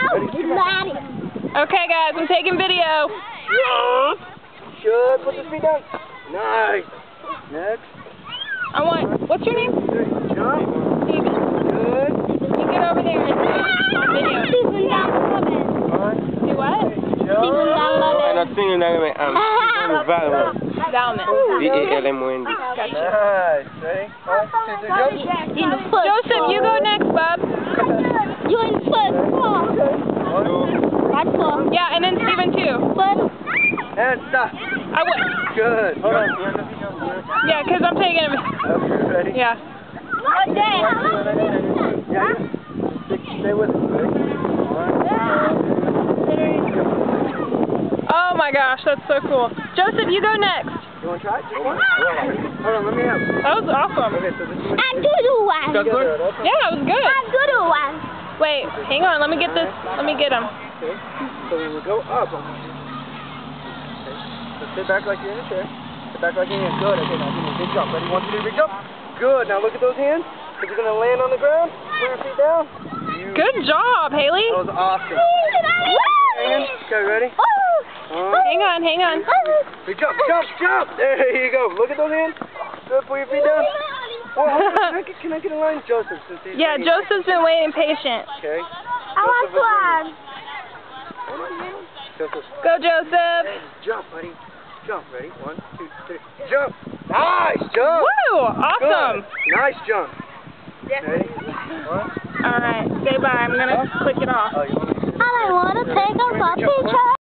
Okay, guys, I'm taking video. Should put the feet down. Nice. Next. What's your name? Jump. Steven. Good. You get over there and on video. Do what? I'm not singing that way. I'm Valmont. Valmont. V-A-L-M-O-N-D. Gotcha. Nice. Ready? 1, 2, 3, jump. Joseph, you go next, bub. You're in first. 1, 2. That's all. Yeah, and then Steven too. And stop. Good. Hold on. Yeah, because I'm taking him. Okay, ready? Yeah. Yeah. Stay with us. Ready? 1, 2, 3. Oh my gosh, that's so cool. Joseph, you go next. You want to try it? Just one? Hold on, let me help. That was awesome. Okay, so this is what I'm good one. Yeah, it was good. I'm good one. Wait, hang on. Let me get this. Let me get him. Okay. So we will go up. Okay. So sit back like you're in a chair. Sit back like you're in a Good. Okay, now give me a big jump. Ready? 1, 2, 3, big jump. Good. Now look at those hands. Because you're going to land on the ground. Put your feet down. Good job, Haley. That was awesome. Okay, ready? Hang on, hang on. Big jump, jump, jump. There you go. Look at those hands. Good. Put your feet down. Well, can I get a line, Joseph? Since he's Yeah, Joseph's been waiting patient. Okay. I want one. Joseph. Go, Joseph. Jump, buddy. Jump. Ready? 1, 2, 3. Jump. Nice jump. Woo! Awesome. Good. Nice jump. Ready? 1. All right. Say bye. I'm gonna click it off. Oh, you want me to I want to take a picture.